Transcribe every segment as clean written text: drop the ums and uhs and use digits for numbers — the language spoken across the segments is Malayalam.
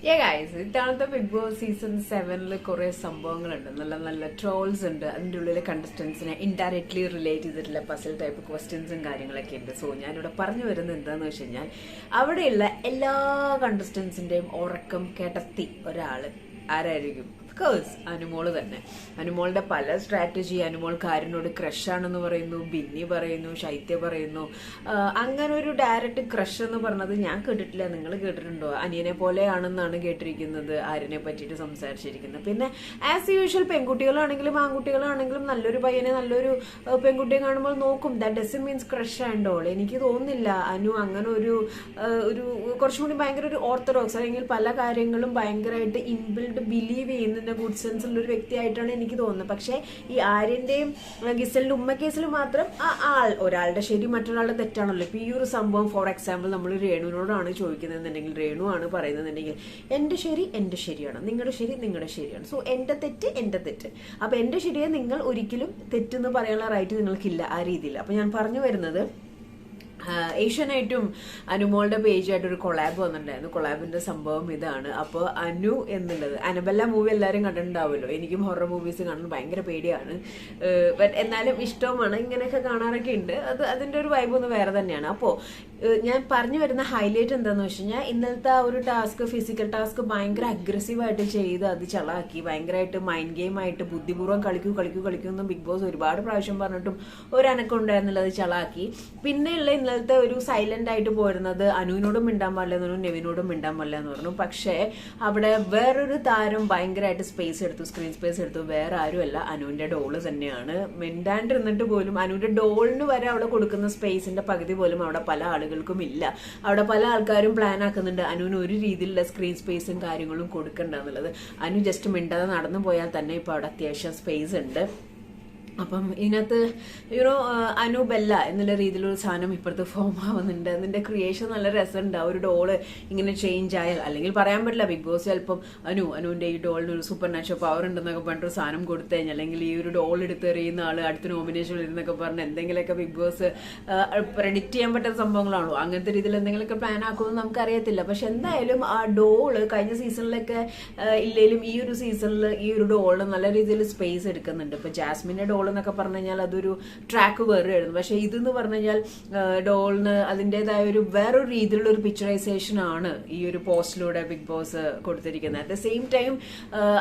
ഗൈസ്, ഇത്തവണത്തെ ബിഗ് ബോസ് സീസൺ 7 കുറെ സംഭവങ്ങളുണ്ട്. നല്ല നല്ല ട്രോൾസ് ഉണ്ട്. അതിൻ്റെ ഉള്ളിലെ കണ്ടസ്റ്റൻസിനെ ഇൻഡയറക്ട്ലി റിലേറ്റ് ചെയ്തിട്ടുള്ള പസിൽ ടൈപ്പ് ക്വസ്റ്റ്യൻസും കാര്യങ്ങളൊക്കെ ഉണ്ട്. സോ ഞാനിവിടെ പറഞ്ഞു വരുന്നത് എന്താണെന്ന് വെച്ച് കഴിഞ്ഞാൽ, അവിടെയുള്ള എല്ലാ കണ്ടസ്റ്റൻസിന്റെയും ഉറക്കം കിടത്തി ഒരാള് ആരായിരിക്കും? കോഴ്സ് അനുമോള് തന്നെ. അനുമോളുടെ പല സ്ട്രാറ്റജി, അനുമോൾ കാരിനോട് ക്രഷാണെന്ന് പറയുന്നു, ബിന്നി പറയുന്നു, ശൈത്യ പറയുന്നു. അങ്ങനെ ഒരു ഡയറക്റ്റ് ക്രഷ് എന്ന് പറഞ്ഞത് ഞാൻ കേട്ടിട്ടില്ല. നിങ്ങൾ കേട്ടിട്ടുണ്ടോ? അനിയനെ പോലെയാണെന്നാണ് കേട്ടിരിക്കുന്നത് ആരിനെ പറ്റിയിട്ട് സംസാരിച്ചിരിക്കുന്നത്. പിന്നെ ആസ് യൂഷ്വൽ പെൺകുട്ടികളാണെങ്കിലും ആൺകുട്ടികളാണെങ്കിലും നല്ലൊരു പയ്യനെ നല്ലൊരു പെൺകുട്ടിയെ കാണുമ്പോൾ നോക്കും. That doesn't means crush and all. എനിക്ക് തോന്നുന്നില്ല അനു അങ്ങനെ ഒരു കുറച്ചും കൂടി ഭയങ്കര ഒരു ഓർത്തഡോക്സ്, അല്ലെങ്കിൽ പല കാര്യങ്ങളും ഭയങ്കരമായിട്ട് ഇൻബിൽഡ് ബിലീവ് ചെയ്യുന്ന ഗുഡ് സെൻസ് ഉള്ള ഒരു വ്യക്തിയായിട്ടാണ് എനിക്ക് തോന്നുന്നത്. പക്ഷേ ഈ ആര്യന്റെയും ഗിസലിന്റെ ഉമ്മ കേസിൽ മാത്രം ഒരാളുടെ ശരി മറ്റൊരാളുടെ തെറ്റാണല്ലോ. ഇപ്പൊ ഈ ഒരു സംഭവം ഫോർ എക്സാമ്പിൾ നമ്മൾ രേണുവിനോടാണ് ചോദിക്കുന്നതെന്നുണ്ടെങ്കിൽ, രേണു ആണ് പറയുന്നതെന്നുണ്ടെങ്കിൽ, എന്റെ ശരി എന്റെ ശരിയാണ്, നിങ്ങളുടെ ശരി നിങ്ങളുടെ ശരിയാണ്, സോ എന്റെ തെറ്റ് എന്റെ തെറ്റ്. അപ്പൊ എന്റെ ശരിയെ നിങ്ങൾ ഒരിക്കലും തെറ്റെന്ന് പറയാനുള്ള റൈറ്റ് നിങ്ങൾക്കില്ല ആ രീതിയിൽ. അപ്പൊ ഞാൻ പറഞ്ഞു വരുന്നത്, ഏഷ്യാനായിട്ടും അനുമോളുടെ പേജായിട്ട് ഒരു കൊളാബ് വന്നിട്ടുണ്ടായിരുന്നു. കൊളാബിന്റെ സംഭവം ഇതാണ്. അപ്പോൾ അനു എന്നുള്ളത്, അനബെല്ല മൂവി എല്ലാവരും കണ്ടിട്ടുണ്ടാവുമല്ലോ. എനിക്കും ഹൊറർ മൂവീസ് കാണുന്നത് ഭയങ്കര പേടിയാണ്, ബട്ട് എന്നാലും ഇഷ്ടവുമാണ്. ഇങ്ങനെയൊക്കെ കാണാറൊക്കെ ഉണ്ട്. അതിന്റെ ഒരു വൈബ് ഒന്ന് വേറെ തന്നെയാണ്. അപ്പോൾ ഞാൻ പറഞ്ഞു വരുന്ന ഹൈലൈറ്റ് എന്താണെന്ന് വെച്ച് കഴിഞ്ഞാൽ, ഇന്നലത്തെ ആ ഒരു ടാസ്ക്, ഫിസിക്കൽ ടാസ്ക് ഭയങ്കര അഗ്രസീവായിട്ട് ചെയ്ത് അത് ചളാക്കി, ഭയങ്കരമായിട്ട് മൈൻഡ് ഗെയിം ആയിട്ട് ബുദ്ധിപൂർവ്വം കളിക്കൂ എന്ന് ബിഗ് ബോസ് ഒരുപാട് പ്രാവശ്യം പറഞ്ഞിട്ടും ഒരനക്കം ഉണ്ടായിരുന്നില്ല, അത് ചളാക്കി. പിന്നെയുള്ള ഇന്നലത്തെ ഒരു സൈലന്റ് ആയിട്ട് പോരുന്നത്, അനുവിനോടും മിണ്ടാൻ പാടില്ല എന്ന് പറഞ്ഞു, നെവിനോടും മിണ്ടാൻ പാടില്ല എന്ന് പറഞ്ഞു. പക്ഷേ അവിടെ വേറൊരു താരം ഭയങ്കരമായിട്ട് സ്പേസ് എടുത്തു, സ്ക്രീൻ സ്പേസ് എടുത്തു. വേറെ ആരുമല്ല, അനുവിന്റെ ഡോള് തന്നെയാണ്. മിണ്ടാണ്ടിരുന്നിട്ട് പോലും അനുവിന്റെ ഡോളിന് വരെ അവിടെ കൊടുക്കുന്ന സ്പേസിന്റെ പകുതി പോലും അവിടെ പല ആളുകൾക്കും ഇല്ല. അവിടെ പല ആൾക്കാരും പ്ലാൻ ആക്കുന്നുണ്ട് അനുവിന് ഒരു രീതിയിലുള്ള സ്ക്രീൻ സ്പേസും കാര്യങ്ങളും കൊടുക്കണ്ട എന്നുള്ളത്. അനു ജസ്റ്റ് മിണ്ടാതെ നടന്നു പോയാൽ തന്നെ ഇപ്പൊ അവിടെ അത്യാവശ്യം സ്പേസ് ഉണ്ട്. അപ്പം ഇതിനകത്ത് അനു ബെല്ല എന്നുള്ള രീതിയിലൊരു സാധനം ഇപ്പുറത്ത് ഫോം ആവുന്നുണ്ട്. അതിന്റെ ക്രിയേഷൻ നല്ല രസമുണ്ട്. ആ ഒരു ഡോള് ഇങ്ങനെ ചേഞ്ച് ആയാൽ, അല്ലെങ്കിൽ പറയാൻ പറ്റില്ല, ബിഗ് ബോസ് ചിലപ്പം അനുവിന്റെ ഈ ഡോളിന് ഒരു സൂപ്പർ നാച്ചുറൽ പവർ ഉണ്ടെന്നൊക്കെ പറഞ്ഞിട്ടൊരു സാധനം കൊടുത്തു കഴിഞ്ഞാൽ, അല്ലെങ്കിൽ ഈ ഒരു ഡോൾ എടുത്ത് എറിയുന്ന ആള് അടുത്ത നോമിനേഷൻ വരുന്നൊക്കെ പറഞ്ഞ് എന്തെങ്കിലുമൊക്കെ ബിഗ് ബോസ് പ്രെഡിക്റ്റ് ചെയ്യാൻ പറ്റുന്ന സംഭവങ്ങളാണോ, അങ്ങനത്തെ രീതിയിൽ എന്തെങ്കിലുമൊക്കെ പ്ലാൻ ആക്കുമെന്ന് നമുക്കറിയത്തില്ല. പക്ഷെ എന്തായാലും ആ ഡോള് കഴിഞ്ഞ സീസണിലൊക്കെ ഇല്ലെങ്കിലും ഈ ഒരു സീസണിൽ ഈ ഒരു ഡോള് നല്ല രീതിയിൽ സ്പേസ് എടുക്കുന്നുണ്ട്. ഇപ്പൊ ജാസ്മിന്റെ ഡോൾ എന്നൊക്കെ പറഞ്ഞു കഴിഞ്ഞാൽ അതൊരു ട്രാക്ക് വേറെയായിരുന്നു. പക്ഷെ ഇതെന്ന് പറഞ്ഞു കഴിഞ്ഞാൽ ഡോളിന് അതിൻ്റെതായ വേറൊരു രീതിയിലുള്ള ഒരു പിക്ചറൈസേഷൻ ആണ് ഈ ഒരു പോസ്റ്റിലൂടെ ബിഗ് ബോസ് കൊടുത്തിരിക്കുന്നത്. അറ്റ് ദ സെയിം ടൈം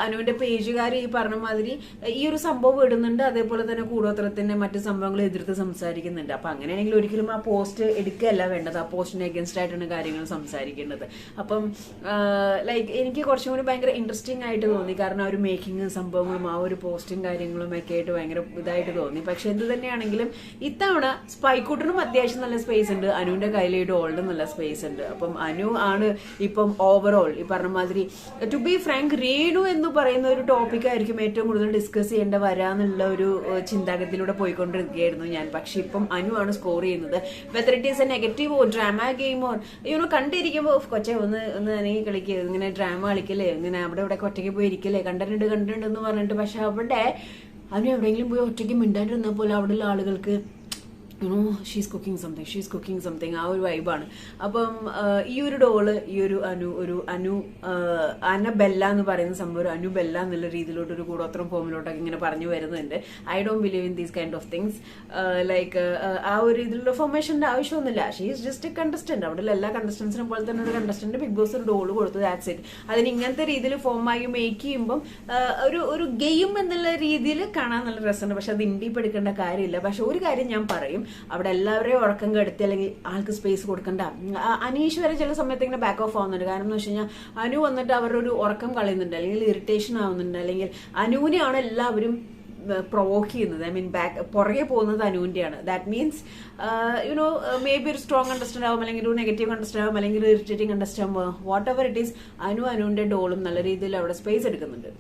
അനുവിന്റെ പേജുകാർ ഈ പറഞ്ഞ മാതിരി ഈ ഒരു സംഭവം ഇടുന്നുണ്ട്, അതേപോലെ തന്നെ കൂടോത്രത്തിന്റെ മറ്റു സംഭവങ്ങൾ എതിർത്ത് സംസാരിക്കുന്നുണ്ട്. അപ്പൊ അങ്ങനെയാണെങ്കിൽ ഒരിക്കലും ആ പോസ്റ്റ് എടുക്കുകയല്ല വേണ്ടത്, ആ പോസ്റ്റിന് എഗൻസ്റ്റ് ആയിട്ടാണ് കാര്യങ്ങൾ സംസാരിക്കേണ്ടത്. അപ്പം ലൈക്ക് എനിക്ക് കുറച്ചും കൂടി ഭയങ്കര ഇൻട്രസ്റ്റിംഗ് ആയിട്ട് തോന്നി. കാരണം ആ ഒരു മേക്കിംഗ് സംഭവങ്ങളും ആ ഒരു പോസ്റ്റും കാര്യങ്ങളും ഒക്കെ ആയിട്ട് ഭയങ്കര ഇതായിട്ട് തോന്നി. പക്ഷെ എന്ത് തന്നെയാണെങ്കിലും ഇത്തവണ സ്പൈക്കൂട്ടനും അത്യാവശ്യം നല്ല സ്പേസ് ഉണ്ട്, അനുവിന്റെ കയ്യിൽ ഈ ഡോളിനും നല്ല സ്പേസ് ഉണ്ട്. അപ്പം അനു ആണ് ഇപ്പം ഓവറോൾ ഈ പറഞ്ഞ മാതിരി. ടു ബി ഫ്രാങ്ക്, രേണു എന്ന് പറയുന്ന ഒരു ടോപ്പിക് ആയിരിക്കും ഏറ്റവും കൂടുതൽ ഡിസ്കസ് ചെയ്യേണ്ട വരാന്നുള്ള ഒരു ചിന്താഗതിയിലൂടെ പോയിക്കൊണ്ടിരിക്കുകയായിരുന്നു ഞാൻ. പക്ഷെ ഇപ്പം അനു ആണ് സ്കോർ ചെയ്യുന്നത്. Whether it is a negative or drama game or കണ്ടിരിക്കുമ്പോൾ കൊച്ചെ ഒന്ന് അനങ്ങി കളിക്കുക, ഇങ്ങനെ ഡ്രാമ കളിക്കല്ലേ, ഇങ്ങനെ അവിടെ ഇവിടെ ഒറ്റയ്ക്ക് പോയി ഇരിക്കല്ലേ, കണ്ടിട്ടുണ്ട് എന്ന് പറഞ്ഞിട്ട്. പക്ഷെ അവിടെ അവന് എവിടെയെങ്കിലും പോയി ഒറ്റയ്ക്ക് മിണ്ടാണ്ടിരുന്ന പോലെ അവിടെയുള്ള ആളുകൾക്ക് ഷീസ് കുക്കിംഗ് സംതിങ് ആ ഒരു വൈബാണ്. അപ്പം ഈ ഒരു ഡോള്, ഈ ഒരു അനബെല്ല എന്ന് പറയുന്ന സംഭവം, ഒരു അനുബെല്ല എന്നുള്ള രീതിയിലോട്ട് ഒരു കൂടോത്രം ഫോമിലോട്ടൊക്കെ ഇങ്ങനെ പറഞ്ഞു വരുന്നുണ്ട്. I don't believe in these kind of things. Like ആ ഒരു ഇതിലുള്ള ഫോർമേഷന്റെ ആവശ്യമൊന്നുമില്ല. She is just A contestant. അവിടെ എല്ലാ കണ്ടസ്റ്റൻസിനെ പോലെ തന്നെ ഒരു കണ്ടസ്റ്റന്റ് ബിഗ് ബോസ് ഒരു ഡോള് കൊടുത്തു, ദാറ്റ്സ് ഇറ്റ്. അതിന് ഇങ്ങനത്തെ രീതിയിൽ ഫോമായി മേക്ക് ചെയ്യുമ്പം ഒരു ഗെയിം എന്നുള്ള രീതിയിൽ കാണാൻ നല്ല രസമുണ്ട്. പക്ഷെ അത് ഇൻഡീപ്പ് എടുക്കേണ്ട കാര്യമില്ല. പക്ഷെ ഒരു കാര്യം ഞാൻ പറയും, അവിടെ എല്ലാവരെയും ഉറക്കം കെടുത്തി അല്ലെങ്കിൽ ആൾക്ക് സ്പേസ് കൊടുക്കണ്ട. അനീഷ് വരെ ചില സമയത്ത് ഇങ്ങനെ ബാക്ക് ഓഫ് ആവുന്നുണ്ട്. കാരണം എന്ന് വെച്ച് കഴിഞ്ഞാൽ അനു വന്നിട്ട് അവരുടെ ഒരു ഉറക്കം കളയുന്നുണ്ട്, അല്ലെങ്കിൽ ഇറിറ്റേഷൻ ആവുന്നുണ്ട്, അല്ലെങ്കിൽ അനുവിനെയാണ് എല്ലാവരും പ്രൊവോക്ക് ചെയ്യുന്നത്. ഐ മീൻ പുറകെ പോകുന്നത് അനുവിന്റെയാണ്. ദാറ്റ് മീൻസ് മേ ബി ഒരു സ്ട്രോങ് കണ്ടസ്റ്റന്റ് ആവും, അല്ലെങ്കിൽ ഒരു നെഗറ്റീവ് കണ്ടസ്റ്റന്റ് ആവും, അല്ലെങ്കിൽ ഒരു ഇറിറ്റേറ്റിംഗ് കണ്ടസ്റ്റന്റ് ആവും. വാട്ട് എവർ ഇറ്റ് ഈസ്, അനുവിന്റെ ഡോളും നല്ല രീതിയിൽ അവിടെ സ്പേസ് എടുക്കുന്നുണ്ട്.